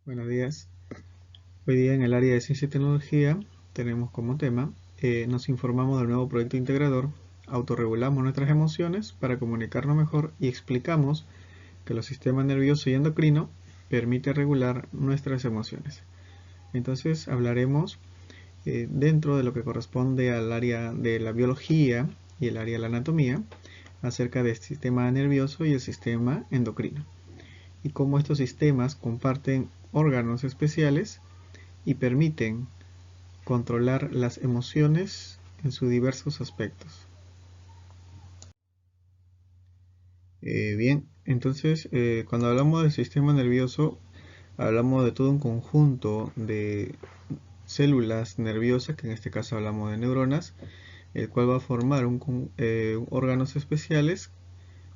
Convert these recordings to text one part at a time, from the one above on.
Buenos días. Hoy día en el área de ciencia y tecnología tenemos como tema, nos informamos del nuevo proyecto integrador, autorregulamos nuestras emociones para comunicarnos mejor y explicamos que los sistemas nervioso y endocrino permiten regular nuestras emociones. Entonces hablaremos dentro de lo que corresponde al área de la biología y el área de la anatomía acerca del sistema nervioso y el sistema endocrino y cómo estos sistemas comparten órganos especiales y permiten controlar las emociones en sus diversos aspectos. Bien, entonces cuando hablamos del sistema nervioso, hablamos de todo un conjunto de células nerviosas, que en este caso hablamos de neuronas, el cual va a formar órganos especiales,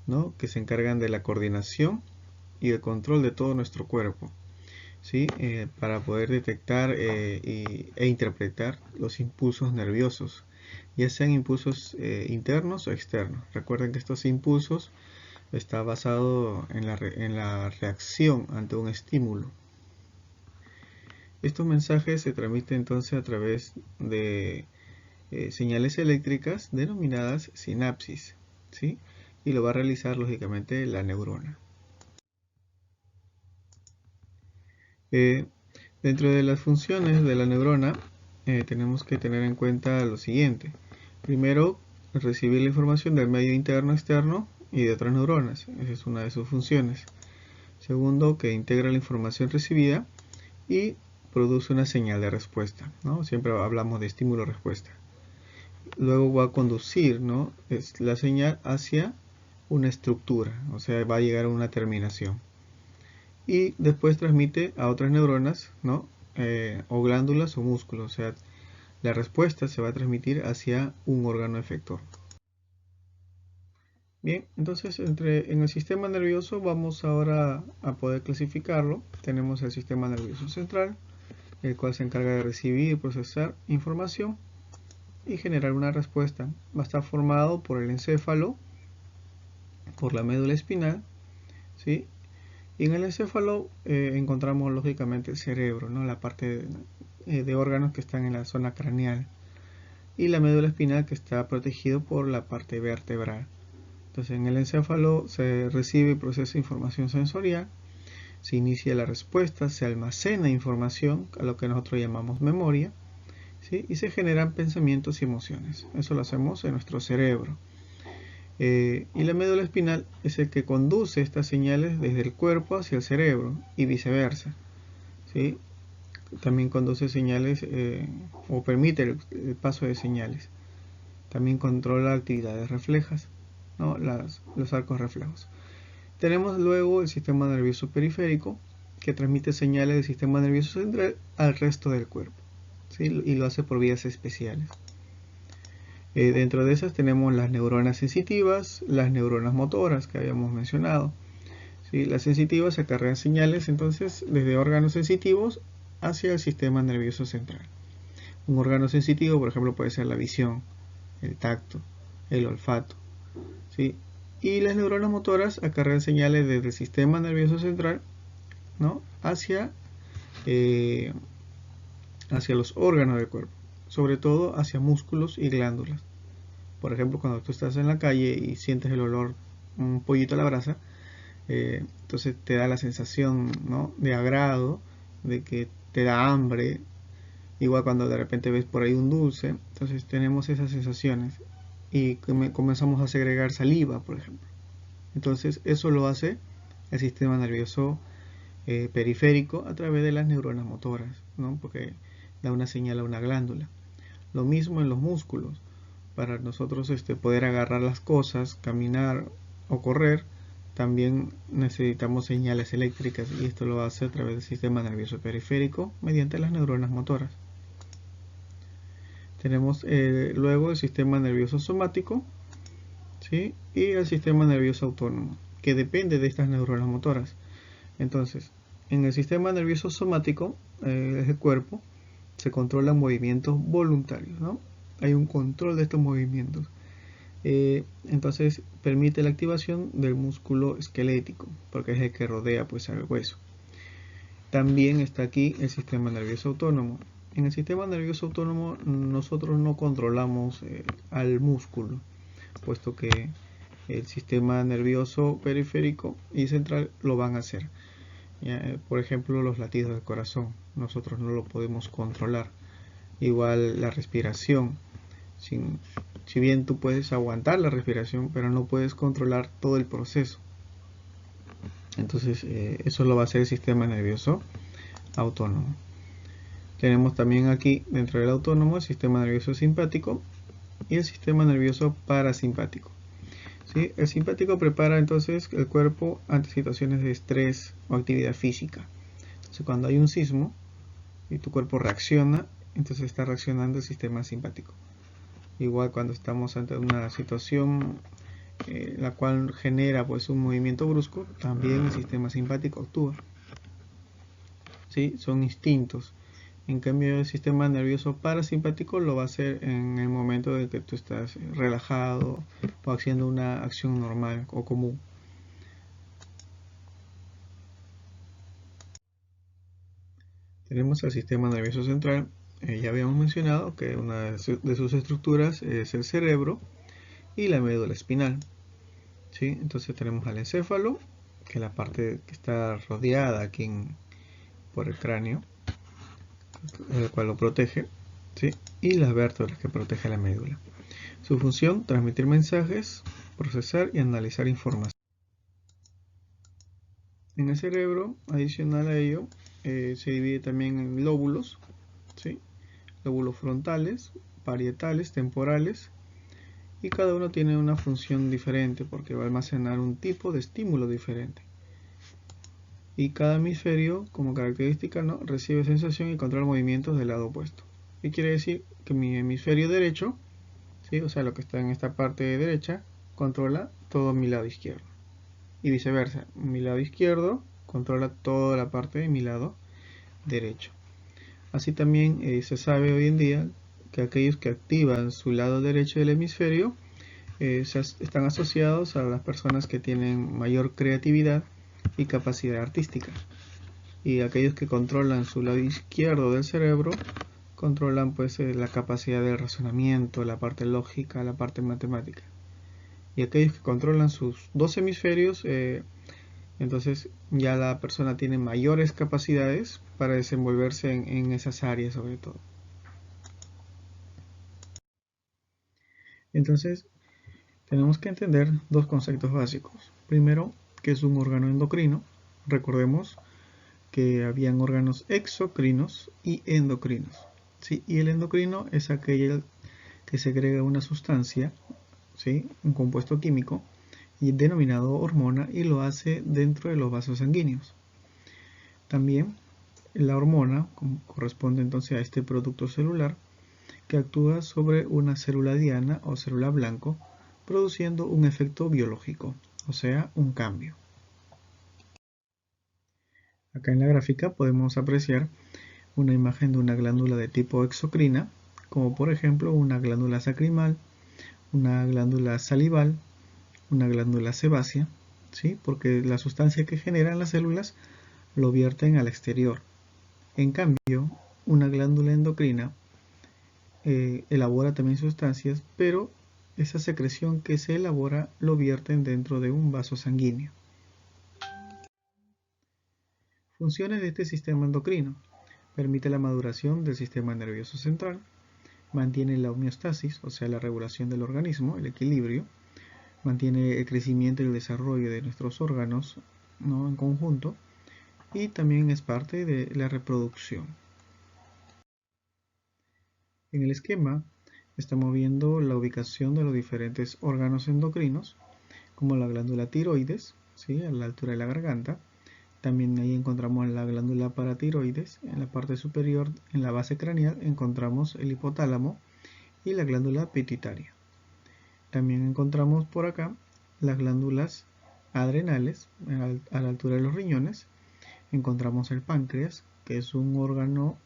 ¿no?, que se encargan de la coordinación y el control de todo nuestro cuerpo. ¿Sí? Para poder detectar e interpretar los impulsos nerviosos, ya sean impulsos internos o externos. Recuerden que estos impulsos están basados en la reacción ante un estímulo. Estos mensajes se transmiten entonces a través de señales eléctricas denominadas sinapsis, ¿sí? Y lo va a realizar lógicamente la neurona. Eh, Dentro de las funciones de la neurona tenemos que tener en cuenta lo siguiente. Primero, recibir la información del medio interno, externo y de otras neuronas. Esa es una de sus funciones. Segundo, que integra la información recibida y produce una señal de respuesta, ¿no? Siempre hablamos de estímulo-respuesta. Luego va a conducir, ¿no?, la señal hacia una estructura, o sea, va a llegar a una terminación. Y después transmite a otras neuronas, ¿no? O glándulas o músculos, o sea, la respuesta se va a transmitir hacia un órgano efector. Bien, entonces en el sistema nervioso vamos ahora a poder clasificarlo. Tenemos el sistema nervioso central, el cual se encarga de recibir y procesar información y generar una respuesta. Va a estar formado por el encéfalo, por la médula espinal, ¿sí? Y en el encéfalo encontramos lógicamente el cerebro, ¿no?, la parte de órganos que están en la zona craneal, y la médula espinal, que está protegido por la parte vertebral. Entonces en el encéfalo se recibe y procesa información sensorial, se inicia la respuesta, se almacena información, a lo que nosotros llamamos memoria, ¿sí?, y se generan pensamientos y emociones. Eso lo hacemos en nuestro cerebro. Y la médula espinal es el que conduce estas señales desde el cuerpo hacia el cerebro y viceversa, ¿sí? También conduce señales o permite el paso de señales. También controla actividades reflejas, ¿no?, los arcos reflejos. Tenemos luego el sistema nervioso periférico, que transmite señales del sistema nervioso central al resto del cuerpo, ¿sí?, y lo hace por vías especiales. Dentro de esas tenemos las neuronas sensitivas, las neuronas motoras que habíamos mencionado, ¿sí? Las sensitivas acarrean señales entonces desde órganos sensitivos hacia el sistema nervioso central. Un órgano sensitivo, por ejemplo, puede ser la visión, el tacto, el olfato, ¿sí? Y las neuronas motoras acarrean señales desde el sistema nervioso central, ¿no?, hacia los órganos del cuerpo, sobre todo hacia músculos y glándulas. Por ejemplo, cuando tú estás en la calle y sientes el olor, un pollito a la brasa, entonces te da la sensación, ¿no?, de agrado, de que te da hambre. Igual cuando de repente ves por ahí un dulce, entonces tenemos esas sensaciones y comenzamos a segregar saliva, por ejemplo. Entonces eso lo hace el sistema nervioso periférico a través de las neuronas motoras, ¿no?, porque da una señal a una glándula. Lo mismo en los músculos. Para nosotros poder agarrar las cosas, caminar o correr, también necesitamos señales eléctricas, y esto lo hace a través del sistema nervioso periférico mediante las neuronas motoras. Tenemos luego el sistema nervioso somático, ¿sí?, y el sistema nervioso autónomo, que depende de estas neuronas motoras. Entonces, en el sistema nervioso somático, el cuerpo, se controlan movimientos voluntarios, ¿no? Hay un control de estos movimientos. Entonces permite la activación del músculo esquelético, porque es el que rodea pues al hueso. También está aquí el sistema nervioso autónomo. En el sistema nervioso autónomo nosotros no controlamos al músculo, puesto que el sistema nervioso periférico y central lo van a hacer. Por ejemplo, los latidos del corazón, nosotros no lo podemos controlar. Igual la respiración. Si bien tú puedes aguantar la respiración, pero no puedes controlar todo el proceso. Entonces, eso lo va a hacer el sistema nervioso autónomo. Tenemos también aquí, dentro del autónomo, el sistema nervioso simpático y el sistema nervioso parasimpático. ¿Sí? El simpático prepara entonces el cuerpo ante situaciones de estrés o actividad física. Entonces, cuando hay un sismo y tu cuerpo reacciona, entonces está reaccionando el sistema simpático. Igual cuando estamos ante una situación la cual genera pues un movimiento brusco, también el sistema simpático actúa. ¿Sí? Son instintos. En cambio, el sistema nervioso parasimpático lo va a hacer en el momento de que tú estás relajado o haciendo una acción normal o común. Tenemos el sistema nervioso central. Ya habíamos mencionado que una de sus estructuras es el cerebro y la médula espinal. ¿Sí? Entonces tenemos al encéfalo, que es la parte que está rodeada aquí por el cráneo, el cual lo protege, ¿sí? Y las vértebras que protege la médula. Su función, transmitir mensajes, procesar y analizar información. En el cerebro, adicional a ello, se divide también en lóbulos, ¿sí? Lóbulos frontales, parietales, temporales, y cada uno tiene una función diferente porque va a almacenar un tipo de estímulo diferente. Y cada hemisferio, como característica, ¿no?, recibe sensación y controla movimientos del lado opuesto. ¿Qué quiere decir? Que mi hemisferio derecho, ¿sí?, o sea, lo que está en esta parte derecha, controla todo mi lado izquierdo. Y viceversa, mi lado izquierdo controla toda la parte de mi lado derecho. Así también se sabe hoy en día que aquellos que activan su lado derecho del hemisferio están asociados a las personas que tienen mayor creatividad y capacidad artística. Y aquellos que controlan su lado izquierdo del cerebro controlan pues la capacidad del razonamiento, la parte lógica, la parte matemática. Y aquellos que controlan sus dos hemisferios, entonces ya la persona tiene mayores capacidades para desenvolverse en esas áreas sobre todo. Entonces tenemos que entender dos conceptos básicos. Primero, que es un órgano endocrino. Recordemos que habían órganos exocrinos y endocrinos. ¿Sí? Y el endocrino es aquel que segrega una sustancia, ¿sí?, un compuesto químico denominado hormona, y lo hace dentro de los vasos sanguíneos. También la hormona corresponde entonces a este producto celular que actúa sobre una célula diana o célula blanco, produciendo un efecto biológico, o sea, un cambio. Acá en la gráfica podemos apreciar una imagen de una glándula de tipo exocrina, como por ejemplo una glándula sacrimal, una glándula salival, una glándula sebácea, ¿sí?, porque la sustancia que generan las células lo vierten al exterior. En cambio, una glándula endocrina elabora también sustancias, pero esa secreción que se elabora lo vierten dentro de un vaso sanguíneo. Funciones de este sistema endocrino: permite la maduración del sistema nervioso central, mantiene la homeostasis, o sea, la regulación del organismo, el equilibrio, mantiene el crecimiento y el desarrollo de nuestros órganos, ¿no?, en conjunto, y también es parte de la reproducción. En el esquema estamos viendo la ubicación de los diferentes órganos endocrinos, como la glándula tiroides, ¿sí?, a la altura de la garganta. También ahí encontramos la glándula paratiroides. En la parte superior, en la base craneal, encontramos el hipotálamo y la glándula pituitaria. También encontramos por acá las glándulas adrenales a la altura de los riñones. Encontramos el páncreas, que es un órgano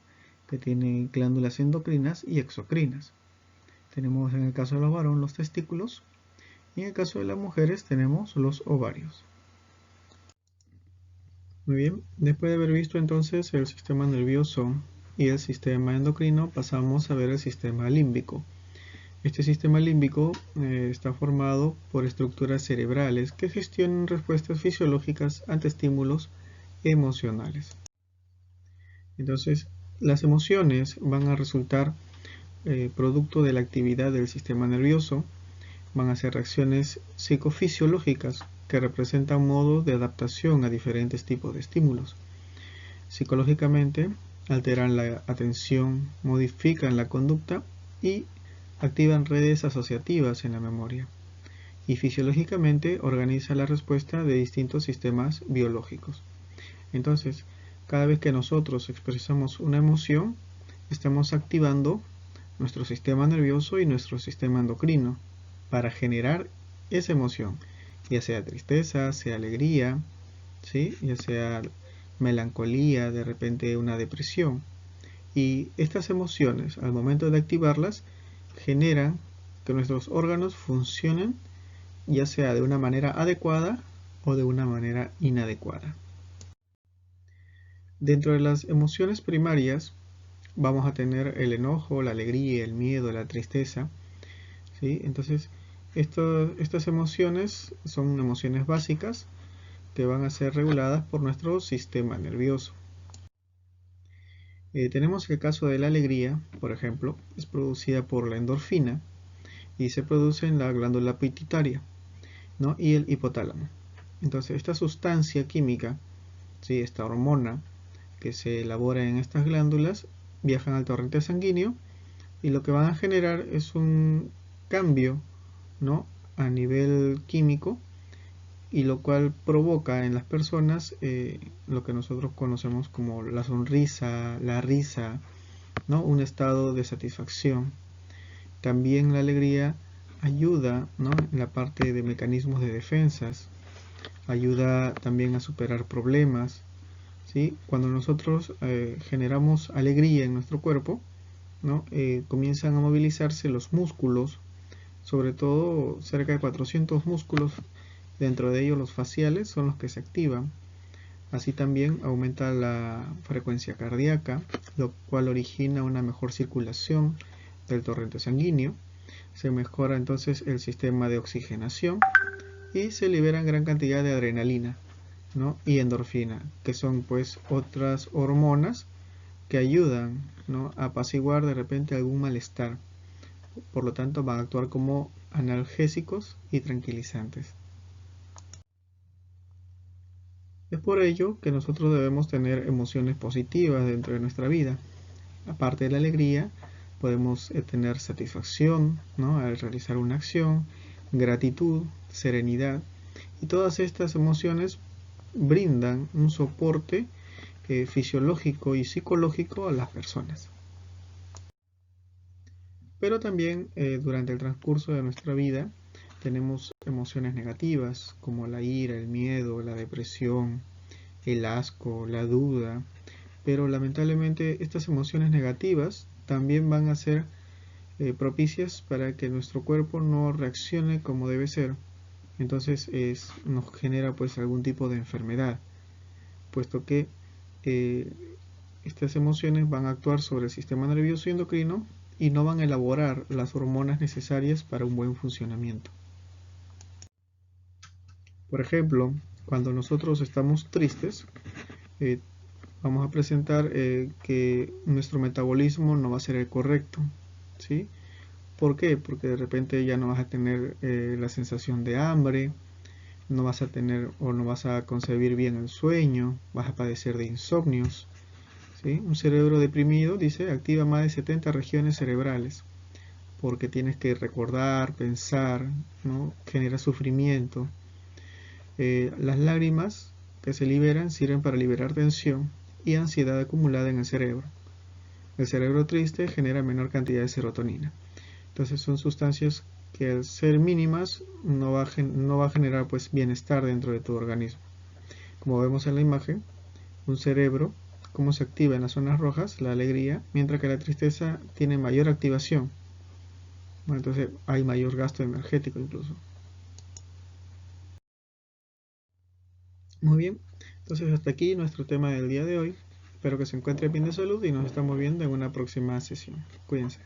que tiene glándulas endocrinas y exocrinas. Tenemos en el caso de los varones los testículos y en el caso de las mujeres tenemos los ovarios. Muy bien, después de haber visto entonces el sistema nervioso y el sistema endocrino, pasamos a ver el sistema límbico. Este sistema límbico está formado por estructuras cerebrales que gestionan respuestas fisiológicas ante estímulos emocionales. Entonces, las emociones van a resultar producto de la actividad del sistema nervioso, van a ser reacciones psicofisiológicas que representan modos de adaptación a diferentes tipos de estímulos. Psicológicamente, alteran la atención, modifican la conducta y activan redes asociativas en la memoria. Y fisiológicamente, organiza la respuesta de distintos sistemas biológicos. Entonces, cada vez que nosotros expresamos una emoción, estamos activando nuestro sistema nervioso y nuestro sistema endocrino para generar esa emoción, ya sea tristeza, sea alegría, ¿sí? Ya sea melancolía, de repente una depresión. Y estas emociones, al momento de activarlas, generan que nuestros órganos funcionen ya sea de una manera adecuada o de una manera inadecuada. Dentro de las emociones primarias vamos a tener el enojo, la alegría, el miedo, la tristeza, ¿sí? Entonces, estas emociones son emociones básicas que van a ser reguladas por nuestro sistema nervioso. Tenemos el caso de la alegría, por ejemplo, es producida por la endorfina y se produce en la glándula pituitaria, ¿no? Y el hipotálamo. Entonces, esta sustancia química, ¿sí? Esta hormona que se elabora en estas glándulas, viajan al torrente sanguíneo y lo que van a generar es un cambio, ¿no? A nivel químico, y lo cual provoca en las personas lo que nosotros conocemos como la sonrisa, la risa, ¿no? Un estado de satisfacción. También la alegría ayuda, ¿no? En la parte de mecanismos de defensas, ayuda también a superar problemas, ¿sí? Cuando nosotros generamos alegría en nuestro cuerpo, ¿no? Comienzan a movilizarse los músculos, sobre todo cerca de 400 músculos, dentro de ellos los faciales son los que se activan. Así también aumenta la frecuencia cardíaca, lo cual origina una mejor circulación del torrente sanguíneo. Se mejora entonces el sistema de oxigenación y se libera gran cantidad de adrenalina, ¿no? Y endorfina, que son pues otras hormonas que ayudan, ¿no? A apaciguar de repente algún malestar. Por lo tanto, van a actuar como analgésicos y tranquilizantes. Es por ello que nosotros debemos tener emociones positivas dentro de nuestra vida. Aparte de la alegría, podemos tener satisfacción, ¿no? Al realizar una acción, gratitud, serenidad, y todas estas emociones brindan un soporte fisiológico y psicológico a las personas. Pero también durante el transcurso de nuestra vida tenemos emociones negativas como la ira, el miedo, la depresión, el asco, la duda. Pero lamentablemente estas emociones negativas también van a ser propicias para que nuestro cuerpo no reaccione como debe ser. Entonces nos genera pues algún tipo de enfermedad, puesto que eh, estas emociones van a actuar sobre el sistema nervioso y endocrino y no van a elaborar las hormonas necesarias para un buen funcionamiento. Por ejemplo, cuando nosotros estamos tristes, eh, vamos a presentar que nuestro metabolismo no va a ser el correcto, ¿sí? ¿Por qué? Porque de repente ya no vas a tener la sensación de hambre, no vas a tener o no vas a concebir bien el sueño, vas a padecer de insomnios, ¿sí? Un cerebro deprimido, dice, activa más de 70 regiones cerebrales, porque tienes que recordar, pensar, ¿no? Genera sufrimiento. Las lágrimas que se liberan sirven para liberar tensión y ansiedad acumulada en el cerebro. El cerebro triste genera menor cantidad de serotonina. Entonces son sustancias que al ser mínimas no va a generar pues bienestar dentro de tu organismo. Como vemos en la imagen, un cerebro, cómo se activa en las zonas rojas, la alegría, mientras que la tristeza tiene mayor activación. Bueno, entonces hay mayor gasto energético incluso. Muy bien, Entonces hasta aquí nuestro tema del día de hoy. Espero que se encuentre bien de salud y nos estamos viendo en una próxima sesión. Cuídense.